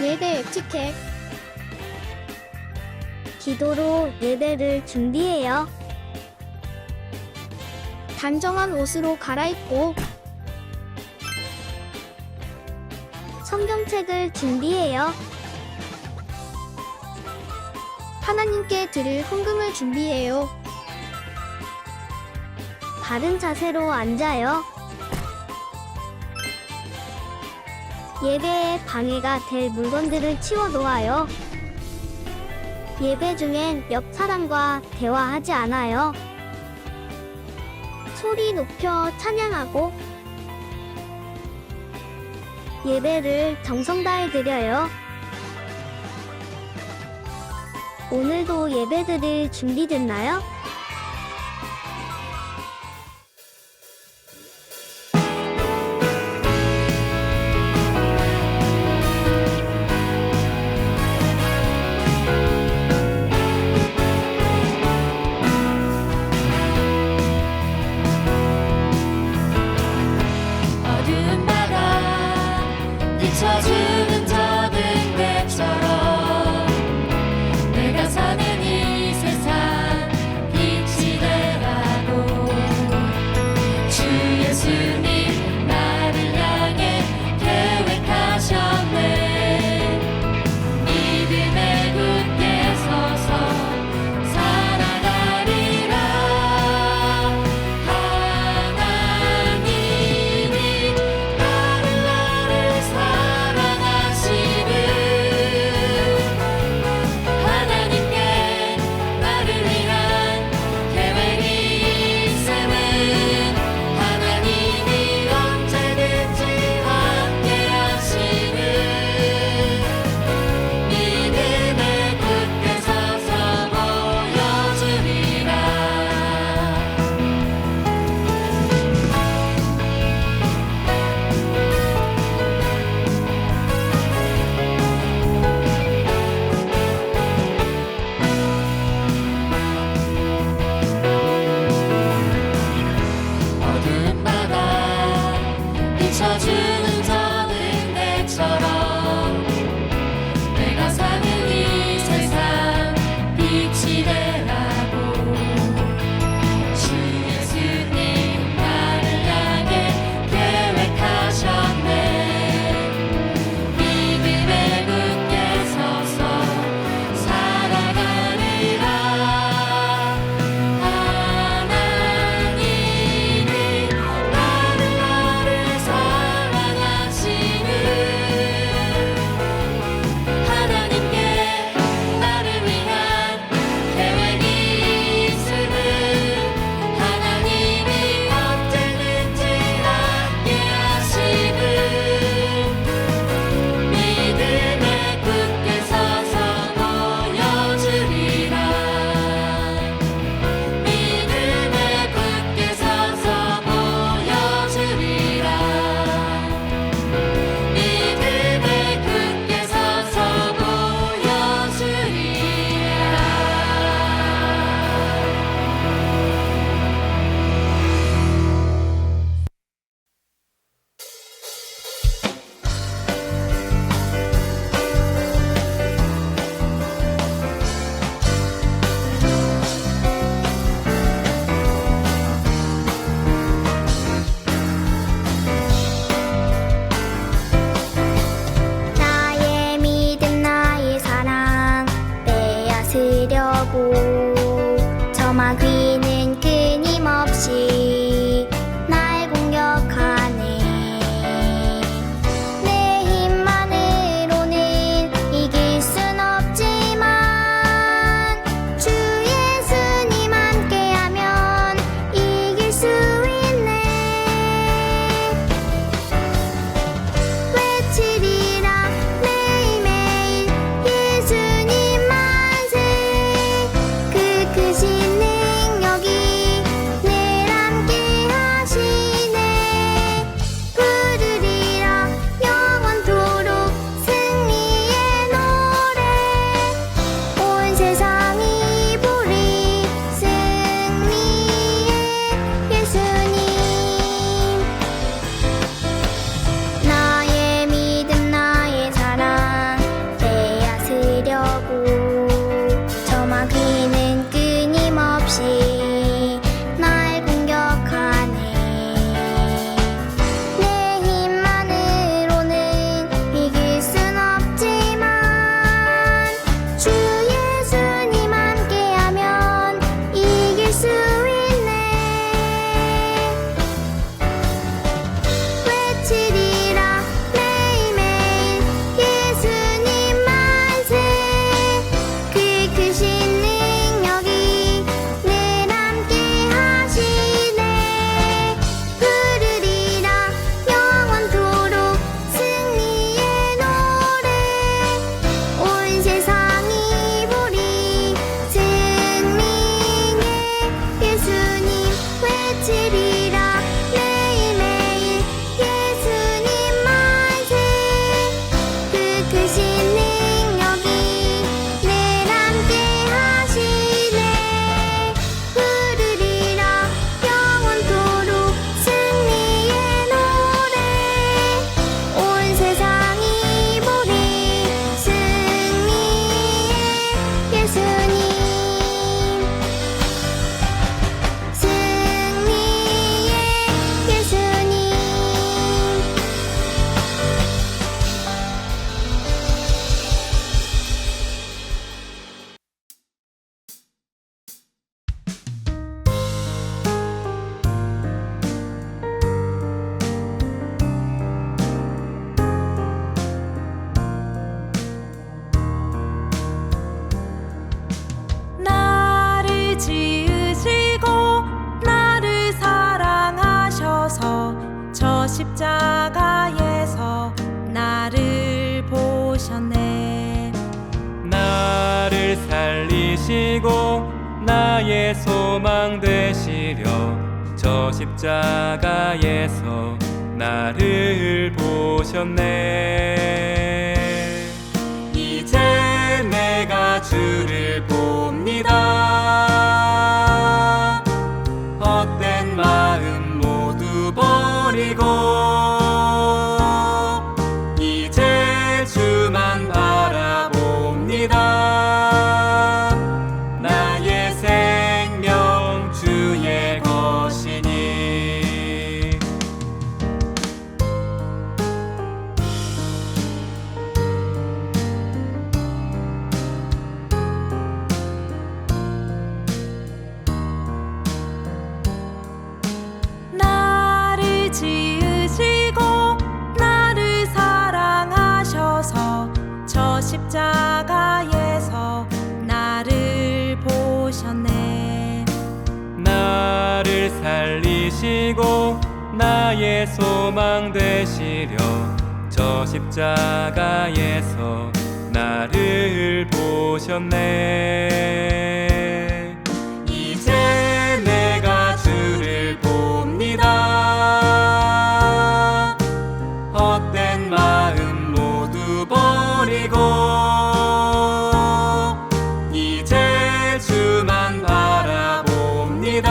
예배 에티켓. 기도로 예배를 준비해요. 단정한 옷으로 갈아입고 성경책을 준비해요. 하나님께 드릴 헌금을 준비해요. 바른 자세로 앉아요. 예배에 방해가 될 물건들을 치워 놓아요. 예배 중엔 옆 사람과 대화하지 않아요. 소리 높여 찬양하고 예배를 정성 다해 드려요. 오늘도 예배드릴 준비됐나요? 어두운 바다 비춰주는 저 등대처럼 내가 사는 이 세상 빛이 되라고 주 예수님 나를 향해 계획하셨네. 믿음에 굳게 서서 살아가리라. 하나님이 나를 사랑하시는 크신 능력이 늘 함께 하시네. 부르리라 영원토록 승리의 노래. 온 세상이 보리 승리의 예수님. 승리의 예수님. 나를 지으시고 나를 사랑하셔서 저 십자가에서 나를 보셨네. 나를 살리시고 나의 소망 되시려 저 십자가에서 나를 보셨네. 이제 내가 주를 봅니다. 헛된 마음 모두 버리고 이제 주만 바라봅니다. 나의 생명 주의 것이니. 나를 지으시고 나를 사랑하셔서 저 십자가에서 나를 보셨네. 나를 살리시고 나의 소망 되시려 저 십자가에서 나를 보셨네. 이제 내가 주를 봅니다. 헛된 마음 모두 버리고 이제 주만 바라봅니다.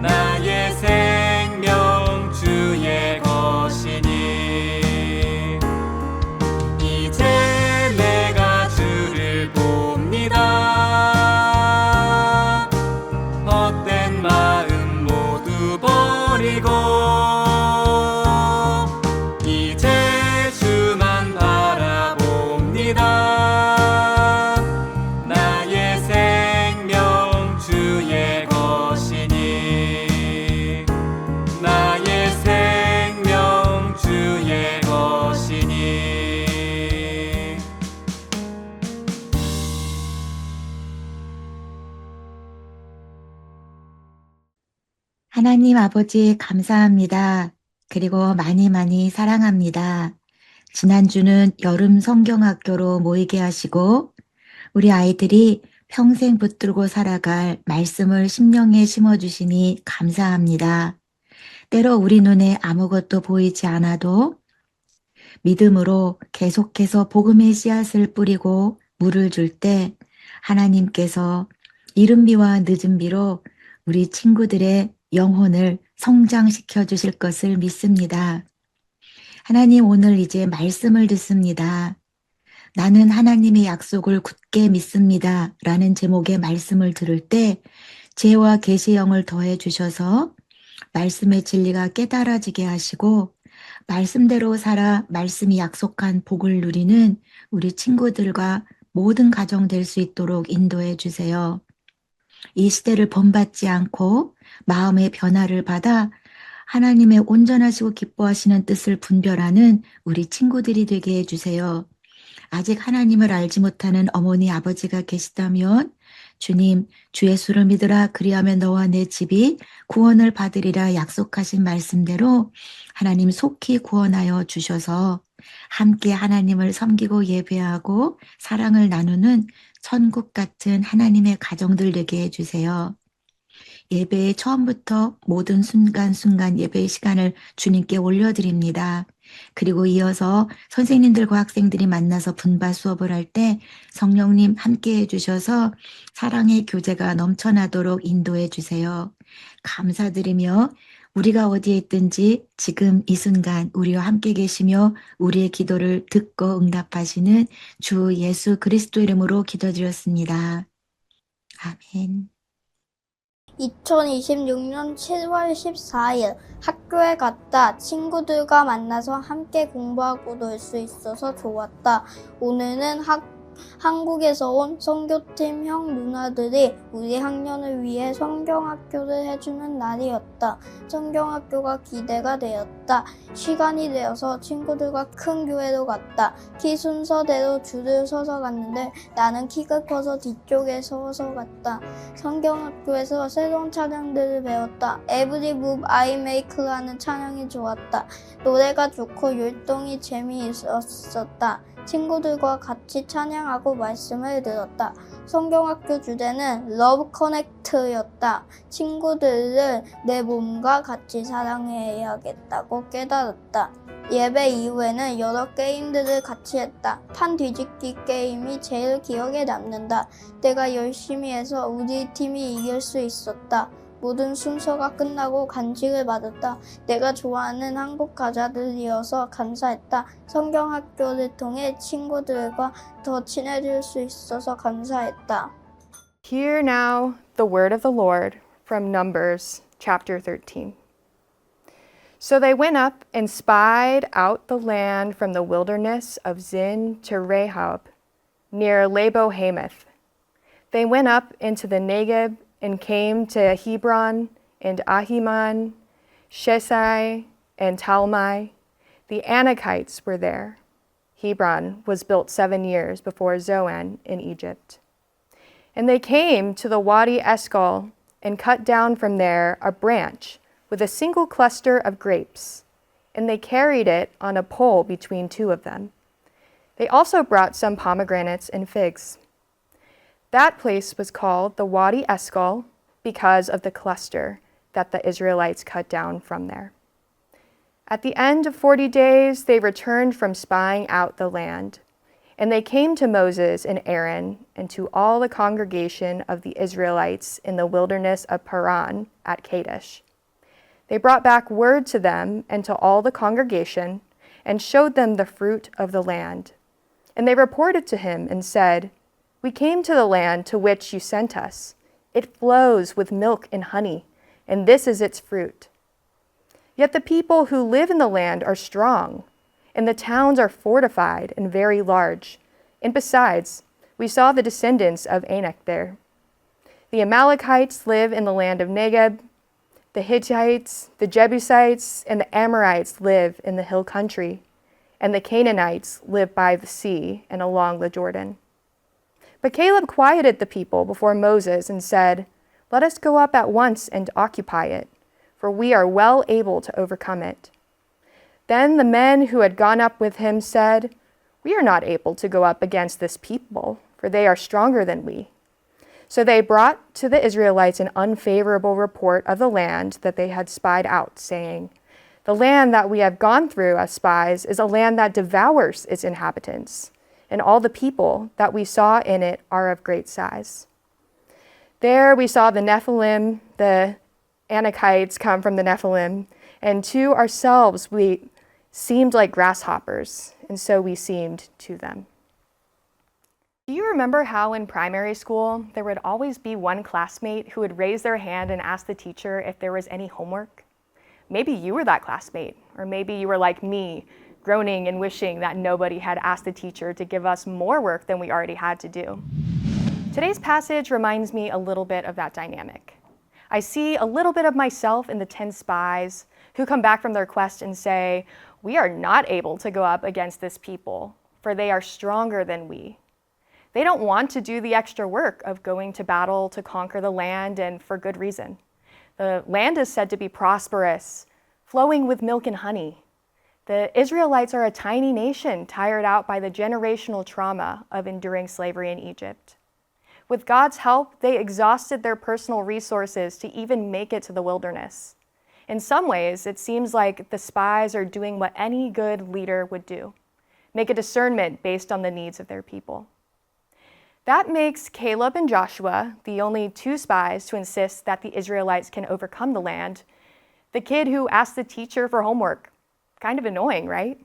나의 생명 주의 것이니. 이제 내가 주를 봅니다. 헛된 마음 모두 버리고 이제 주만 바라봅니다. 나의 생명 주의 것이니. 나의 생명 주의 것이니. 하나님 아버지 감사합니다. 그리고 많이 많이 사랑합니다. 지난주는 여름 성경학교로 모이게 하시고 우리 아이들이 평생 붙들고 살아갈 말씀을 심령에 심어주시니 감사합니다. 때로 우리 눈에 아무것도 보이지 않아도 믿음으로 계속해서 복음의 씨앗을 뿌리고 물을 줄 때 하나님께서 이른 비와 늦은 비로 우리 친구들의 영혼을 성장시켜 주실 것을 믿습니다. 하나님, 오늘 이제 말씀을 듣습니다. 나는 하나님의 약속을 굳게 믿습니다. 라는 제목의 말씀을 들을 때 지혜와 계시의 영을 더해 주셔서 말씀의 진리가 깨달아지게 하시고 말씀대로 살아 말씀이 약속한 복을 누리는 우리 친구들과 모든 가정 될 수 있도록 인도해 주세요. 이 시대를 본받지 않고 마음의 변화를 받아 하나님의 온전하시고 기뻐하시는 뜻을 분별하는 우리 친구들이 되게 해주세요. 아직 하나님을 알지 못하는 어머니 아버지가 계시다면 주님, 주 예수를 믿으라 그리하면 너와 내 집이 구원을 받으리라 약속하신 말씀대로 하나님 속히 구원하여 주셔서 함께 하나님을 섬기고 예배하고 사랑을 나누는 천국 같은 하나님의 가정들 되게 해주세요. 예배의 처음부터 모든 순간순간 예배의 시간을 주님께 올려드립니다. 그리고 이어서 선생님들과 학생들이 만나서 분바 수업을 할 때 성령님 함께 해주셔서 사랑의 교제가 넘쳐나도록 인도해 주세요. 감사드리며 우리가 어디에 있든지 지금 이 순간 우리와 함께 계시며 우리의 기도를 듣고 응답하시는 주 예수 그리스도 이름으로 기도드렸습니다. 아멘. 2026년 7월 14일 학교에 갔다. 친구들과 만나서 함께 공부하고 놀 수 있어서 좋았다. 오늘은 한국에서 온 선교팀 형 누나들이 우리 학년을 위해 성경학교를 해주는 날이었다. 성경학교가 기대가 되었다. 시간이 되어서 친구들과 큰 교회로 갔다. 키 순서대로 줄을 서서 갔는데 나는 키가 커서 뒤쪽에 서서 갔다. 성경학교에서 새로운 찬양들을 배웠다. Every Move I Make라는 찬양이 좋았다. 노래가 좋고 율동이 재미있었다. 친구들과 같이 찬양하고 말씀을 들었다. 성경학교 주제는 Love Connect였다. 친구들을 내 몸과 같이 사랑해야겠다고 깨달았다. 예배 이후에는 여러 게임들을 같이 했다. 판 뒤집기 게임이 제일 기억에 남는다. 내가 열심히 해서 우리 팀이 이길 수 있었다. 모든 순서가 끝나고 간식을 받았다. 내가 좋아하는 한국 과자들이어서 감사했다. 성경학교를 통해 친구들과 더 친해질 수 있어서 감사했다. Hear now the word of the Lord from Numbers chapter 13. So they went up and spied out the land from the wilderness of Zin to Rehob, near Labo-Hamath. They went up into the Negeb and came to Hebron and Ahiman, Shesai and Talmai. The Anakites were there. Hebron was built 7 years before Zoan in Egypt. And they came to the Wadi Eshcol and cut down from there a branch with a single cluster of grapes, and they carried it on a pole between two of them. They also brought some pomegranates and figs. That place was called the Wadi Eshcol because of the cluster that the Israelites cut down from there. At the end of 40 days, they returned from spying out the land, and they came to Moses and Aaron and to all the congregation of the Israelites in the wilderness of Paran at Kadesh. They brought back word to them and to all the congregation and showed them the fruit of the land. And they reported to him and said, "We came to the land to which you sent us. It flows with milk and honey, and this is its fruit. Yet the people who live in the land are strong, and the towns are fortified and very large. And besides, we saw the descendants of Anak there. The Amalekites live in the land of Negeb. The Hittites, the Jebusites, and the Amorites live in the hill country, and the Canaanites live by the sea and along the Jordan." But Caleb quieted the people before Moses and said, "Let us go up at once and occupy it, for we are well able to overcome it." Then the men who had gone up with him said, "We are not able to go up against this people, for they are stronger than we." So they brought to the Israelites an unfavorable report of the land that they had spied out, saying, "The land that we have gone through as spies is a land that devours its inhabitants, and all the people that we saw in it are of great size." There we saw the Nephilim, the Anakites come from the Nephilim, and to ourselves we seemed like grasshoppers, and so we seemed to them. Do you remember how in primary school there would always be one classmate who would raise their hand and ask the teacher if there was any homework? Maybe you were that classmate, or maybe you were like me, groaning and wishing that nobody had asked the teacher to give us more work than we already had to do. Today's passage reminds me a little bit of that dynamic. I see a little bit of myself in the 10 spies who come back from their quest and say, "We are not able to go up against this people, for they are stronger than we." They don't want to do the extra work of going to battle to conquer the land, and for good reason. The land is said to be prosperous, flowing with milk and honey. The Israelites are a tiny nation tired out by the generational trauma of enduring slavery in Egypt. With God's help, they exhausted their personal resources to even make it to the wilderness. In some ways, it seems like the spies are doing what any good leader would do: make a discernment based on the needs of their people. That makes Caleb and Joshua the only two spies to insist that the Israelites can overcome the land. The kid who asked the teacher for homework. Kind of annoying, right?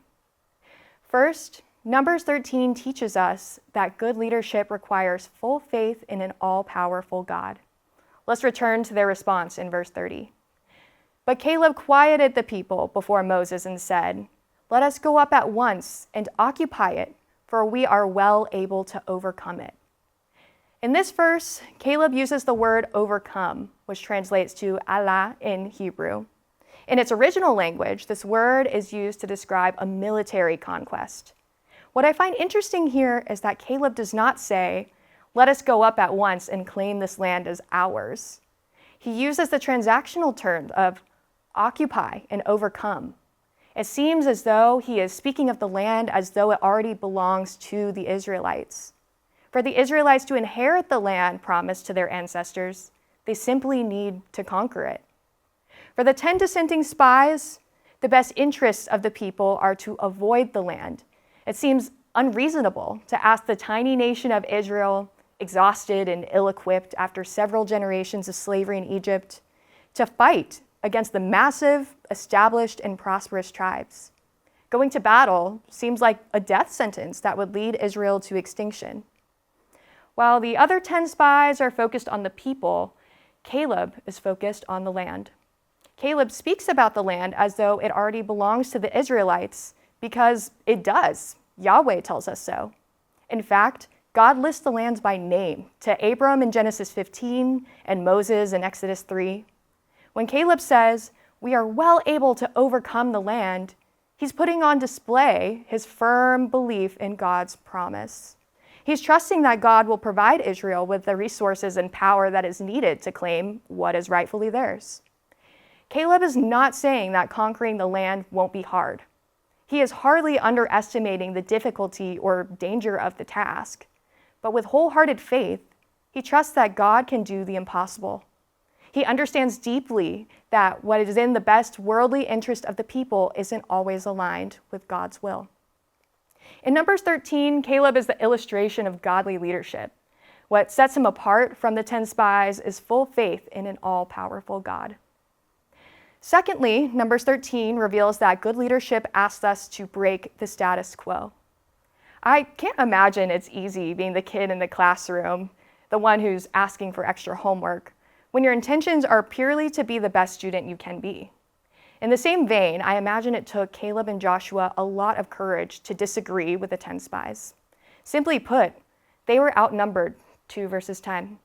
First, Numbers 13 teaches us that good leadership requires full faith in an all-powerful God. Let's return to their response in verse 30. But Caleb quieted the people before Moses and said, "Let us go up at once and occupy it, for we are well able to overcome it." In this verse, Caleb uses the word overcome, which translates to Allah in Hebrew. In its original language, this word is used to describe a military conquest. What I find interesting here is that Caleb does not say, "Let us go up at once and claim this land as ours." He uses the transactional term of occupy and overcome. It seems as though he is speaking of the land as though it already belongs to the Israelites. For the Israelites to inherit the land promised to their ancestors, they simply need to conquer it. For the 10 dissenting spies, the best interests of the people are to avoid the land. It seems unreasonable to ask the tiny nation of Israel, exhausted and ill-equipped after several generations of slavery in Egypt, to fight against the massive, established, and prosperous tribes. Going to battle seems like a death sentence that would lead Israel to extinction. While the other 10 spies are focused on the people, Caleb is focused on the land. Caleb speaks about the land as though it already belongs to the Israelites because it does. Yahweh tells us so. In fact, God lists the lands by name to Abram in Genesis 15 and Moses in Exodus 3. When Caleb says, "We are well able to overcome the land," he's putting on display his firm belief in God's promise. He's trusting that God will provide Israel with the resources and power that is needed to claim what is rightfully theirs. Caleb is not saying that conquering the land won't be hard. He is hardly underestimating the difficulty or danger of the task. But with wholehearted faith, he trusts that God can do the impossible. He understands deeply that what is in the best worldly interest of the people isn't always aligned with God's will. In Numbers 13, Caleb is the illustration of godly leadership. What sets him apart from the 10 spies is full faith in an all-powerful God. Secondly, Numbers 13 reveals that good leadership asks us to break the status quo. I can't imagine it's easy being the kid in the classroom, the one who's asking for extra homework, when your intentions are purely to be the best student you can be. In the same vein, I imagine it took Caleb and Joshua a lot of courage to disagree with the 10 spies. Simply put, they were outnumbered 2 versus 10.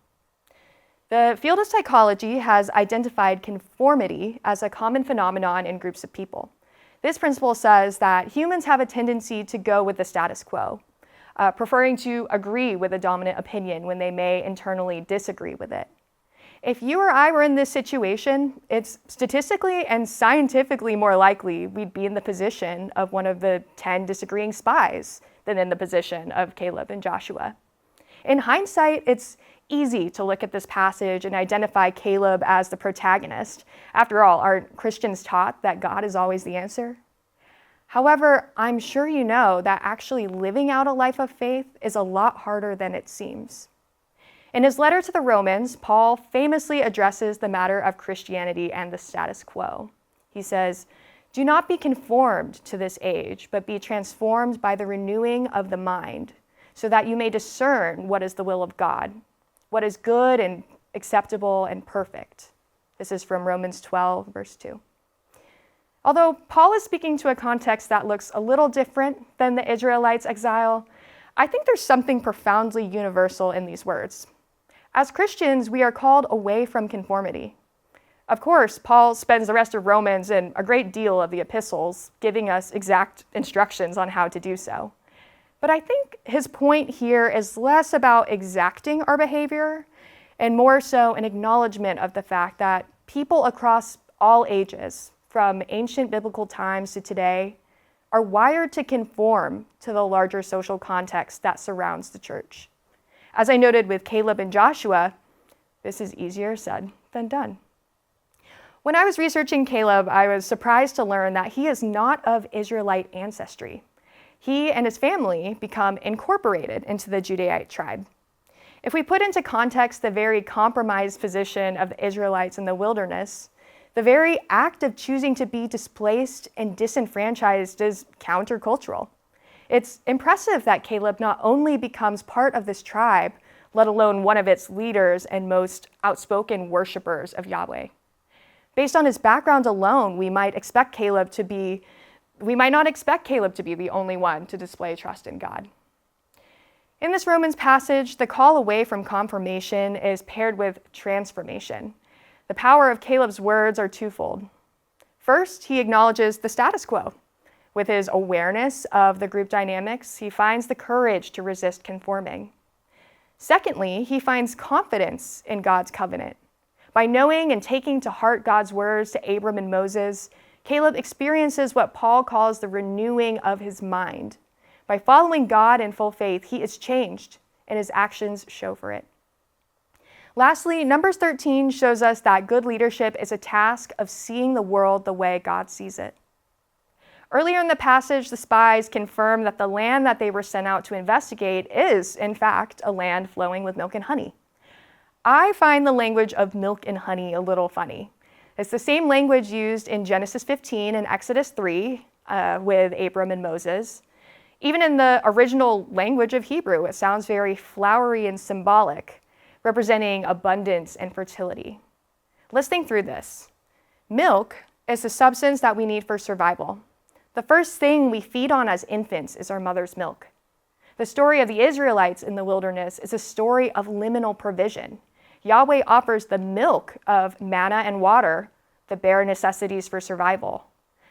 The field of psychology has identified conformity as a common phenomenon in groups of people. This principle says that humans have a tendency to go with the status quo, preferring to agree with a dominant opinion when they may internally disagree with it. If you or I were in this situation, it's statistically and scientifically more likely we'd be in the position of one of the 10 disagreeing spies than in the position of Caleb and Joshua. In hindsight, it's easy to look at this passage and identify Caleb as the protagonist. After all, aren't Christians taught that God is always the answer? However, I'm sure you know that actually living out a life of faith is a lot harder than it seems. In his letter to the Romans, Paul famously addresses the matter of Christianity and the status quo. He says, "Do not be conformed to this age, but be transformed by the renewing of the mind, so that you may discern what is the will of God, what is good and acceptable and perfect." This is from Romans 12, verse 2. Although Paul is speaking to a context that looks a little different than the Israelites' exile, I think there's something profoundly universal in these words. As Christians, we are called away from conformity. Of course, Paul spends the rest of Romans and a great deal of the epistles giving us exact instructions on how to do so. But I think his point here is less about exacting our behavior and more so an acknowledgement of the fact that people across all ages, from ancient biblical times to today, are wired to conform to the larger social context that surrounds the church. As I noted with Caleb and Joshua, this is easier said than done. When I was researching Caleb, I was surprised to learn that he is not of Israelite ancestry. He and his family become incorporated into the Judeite tribe. If we put into context the very compromised position of the Israelites in the wilderness, the very act of choosing to be displaced and disenfranchised is countercultural. It's impressive that Caleb not only becomes part of this tribe, let alone one of its leaders and most outspoken worshipers of Yahweh. Based on his background alone, we might not expect Caleb to be the only one to display trust in God. In this Romans passage, the call away from confirmation is paired with transformation. The power of Caleb's words are twofold. First, he acknowledges the status quo. With his awareness of the group dynamics, he finds the courage to resist conforming. Secondly, he finds confidence in God's covenant. By knowing and taking to heart God's words to Abram and Moses, Caleb experiences what Paul calls the renewing of his mind. By following God in full faith, he is changed, and his actions show for it. Lastly, Numbers 13 shows us that good leadership is a task of seeing the world the way God sees it. Earlier in the passage, the spies confirm that the land that they were sent out to investigate is, in fact, a land flowing with milk and honey. I find the language of milk and honey a little funny. It's the same language used in Genesis 15 and Exodus 3 with Abram and Moses. Even in the original language of Hebrew, it sounds very flowery and symbolic, representing abundance and fertility. Let's think through this. Milk is the substance that we need for survival. The first thing we feed on as infants is our mother's milk. The story of the Israelites in the wilderness is a story of liminal provision. Yahweh offers the milk of manna and water, the bare necessities for survival.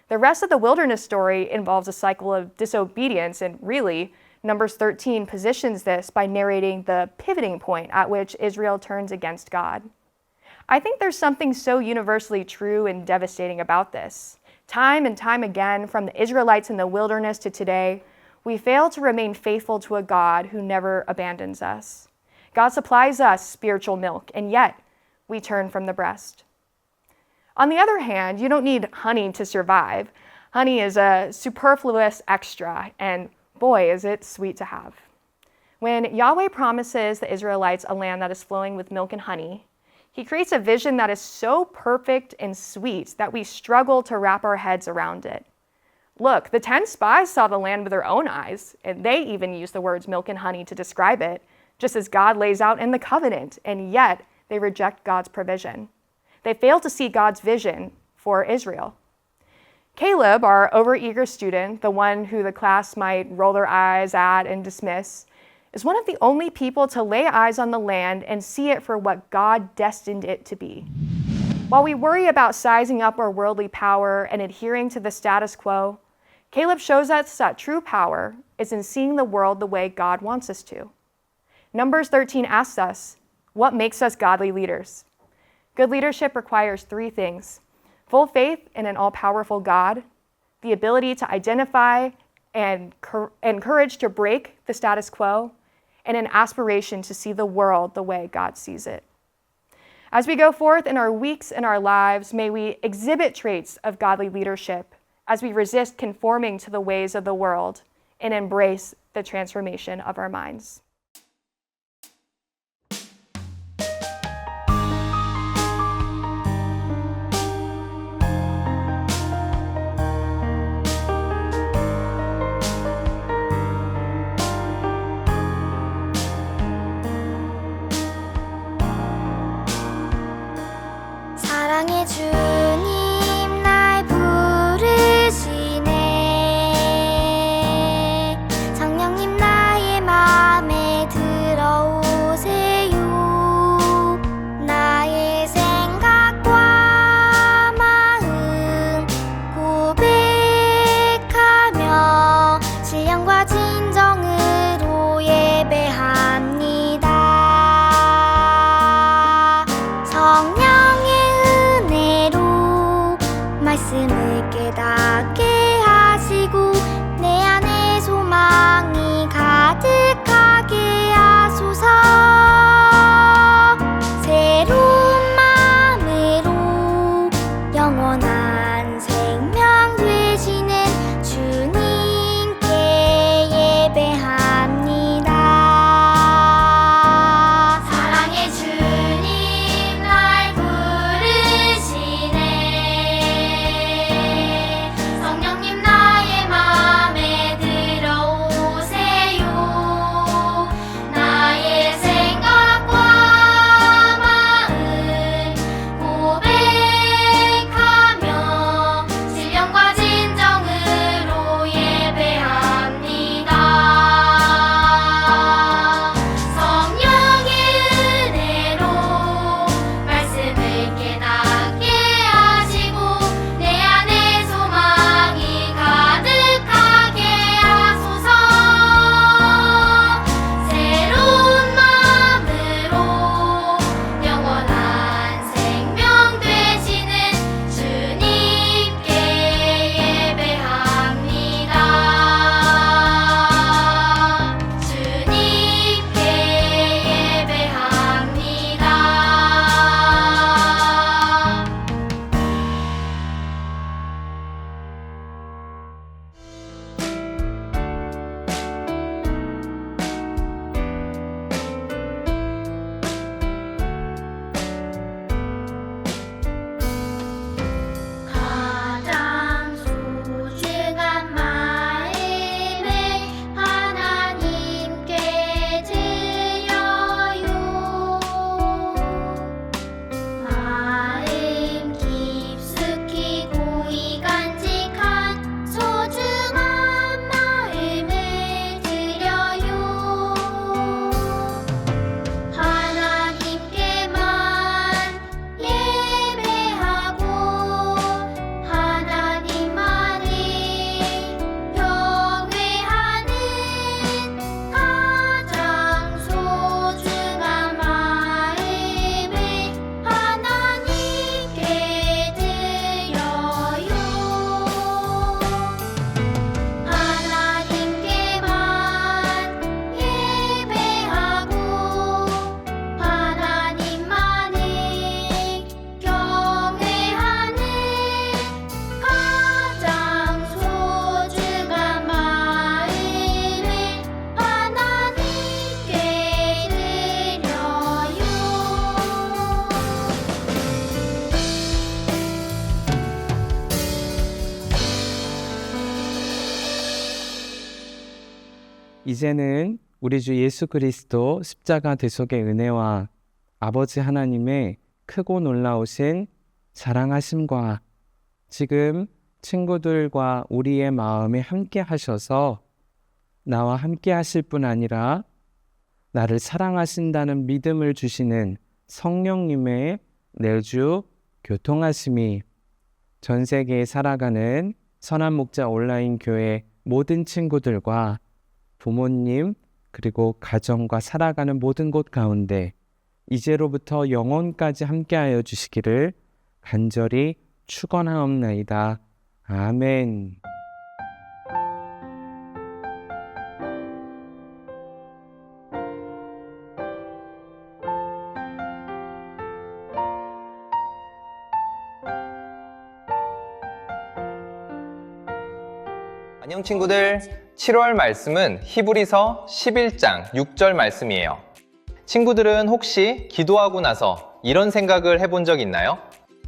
The rest of the wilderness story involves a cycle of disobedience, and really, Numbers 13 positions this by narrating the pivoting point at which Israel turns against God. I think there's something so universally true and devastating about this. Time and time again, from the Israelites in the wilderness to today, we fail to remain faithful to a God who never abandons us. God supplies us spiritual milk, and yet we turn from the breast. On the other hand, you don't need honey to survive. Honey is a superfluous extra, and boy, is it sweet to have. When Yahweh promises the Israelites a land that is flowing with milk and honey, he creates a vision that is so perfect and sweet that we struggle to wrap our heads around it. Look, the 10 spies saw the land with their own eyes, and they even used the words milk and honey to describe it, just as God lays out in the covenant, and yet they reject God's provision. They fail to see God's vision for Israel. Caleb, our overeager student, the one who the class might roll their eyes at and dismiss, is one of the only people to lay eyes on the land and see it for what God destined it to be. While we worry about sizing up our worldly power and adhering to the status quo, Caleb shows us that true power is in seeing the world the way God wants us to. Numbers 13 asks us, what makes us godly leaders? Good leadership requires 3 things: full faith in an all-powerful God, the ability to identify and courage to break the status quo, and an aspiration to see the world the way God sees it. As we go forth in our weeks and our lives, may we exhibit traits of godly leadership as we resist conforming to the ways of the world and embrace the transformation of our minds. 사랑의 주님 날 부르시네 성령님 나의 맘에 이제는 우리 주 예수 그리스도 십자가 대속의 은혜와 아버지 하나님의 크고 놀라우신 사랑하심과 지금 친구들과 우리의 마음에 함께 하셔서 나와 함께 하실 뿐 아니라 나를 사랑하신다는 믿음을 주시는 성령님의 내주 교통하심이 전 세계에 살아가는 선한 목자 온라인 교회 모든 친구들과 부모님 그리고 가정과 살아가는 모든 곳 가운데 이제로부터 영원까지 함께하여 주시기를 간절히 축원하옵나이다. 아멘. 안녕 친구들, 7월 말씀은 히브리서 11장 6절 말씀이에요. 친구들은 혹시 기도하고 나서 이런 생각을 해본 적 있나요?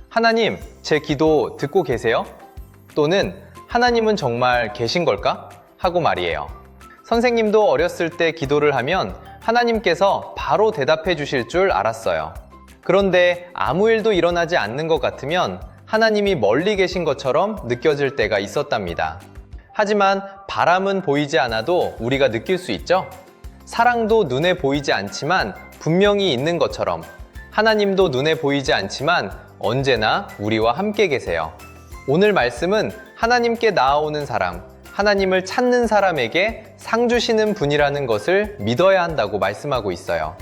하나님, 제 기도 듣고 계세요? 또는 하나님은 정말 계신 걸까? 하고 말이에요. 선생님도 어렸을 때 기도를 하면 하나님께서 바로 대답해 주실 줄 알았어요. 그런데 아무 일도 일어나지 않는 것 같으면 하나님이 멀리 계신 것처럼 느껴질 때가 있었답니다. 하지만 바람은 보이지 않아도 우리가 느낄 수 있죠? 사랑도 눈에 보이지 않지만 분명히 있는 것처럼 하나님도 눈에 보이지 않지만 언제나 우리와 함께 계세요. 오늘 말씀은 하나님께 나아오는 사람, 하나님을 찾는 사람에게 상 주시는 분이라는 것을 믿어야 한다고 말씀하고 있어요.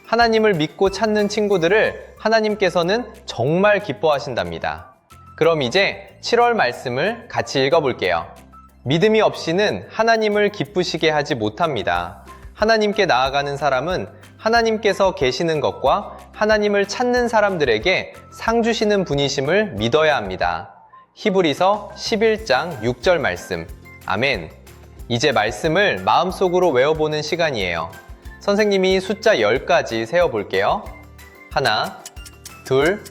하나님을 믿고 찾는 친구들을 하나님께서는 정말 기뻐하신답니다. 그럼 이제 7월 말씀을 같이 읽어볼게요. 믿음이 없이는 하나님을 기쁘시게 하지 못합니다. 하나님께 나아가는 사람은 하나님께서 계시는 것과 하나님을 찾는 사람들에게 상 주시는 분이심을 믿어야 합니다. 히브리서 11장 6절 말씀. 아멘. 이제 말씀을 마음속으로 외워보는 시간이에요. 선생님이 숫자 10까지 세어볼게요. 하나, 둘,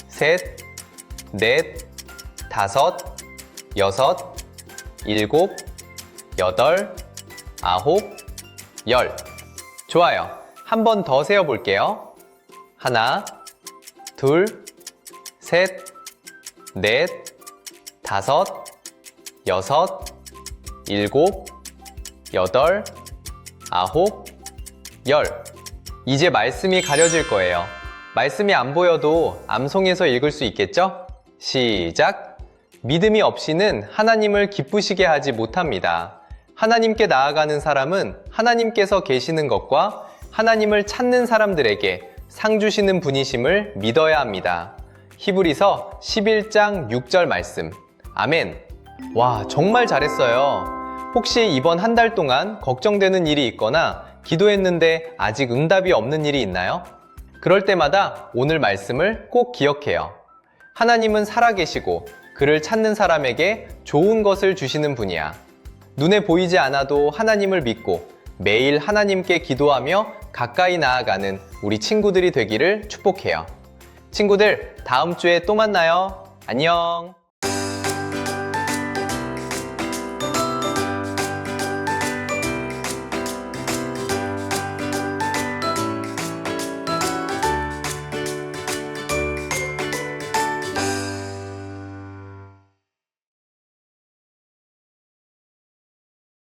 셋, 넷, 다섯, 여섯, 일곱, 여덟, 아홉, 열. 좋아요. 한 번 더 세어볼게요. 하나, 둘, 셋, 넷, 다섯, 여섯, 일곱, 여덟, 아홉, 열. 이제 말씀이 가려질 거예요. 말씀이 안 보여도 암송해서 읽을 수 있겠죠? 시작! 믿음이 없이는 하나님을 기쁘시게 하지 못합니다. 하나님께 나아가는 사람은 하나님께서 계시는 것과 하나님을 찾는 사람들에게 상 주시는 분이심을 믿어야 합니다. 히브리서 11장 6절 말씀. 아멘. 와, 정말 잘했어요. 혹시 이번 한 달 동안 걱정되는 일이 있거나 기도했는데 아직 응답이 없는 일이 있나요? 그럴 때마다 오늘 말씀을 꼭 기억해요. 하나님은 살아계시고 그를 찾는 사람에게 좋은 것을 주시는 분이야. 눈에 보이지 않아도 하나님을 믿고 매일 하나님께 기도하며 가까이 나아가는 우리 친구들이 되기를 축복해요. 친구들, 다음 주에 또 만나요. 안녕.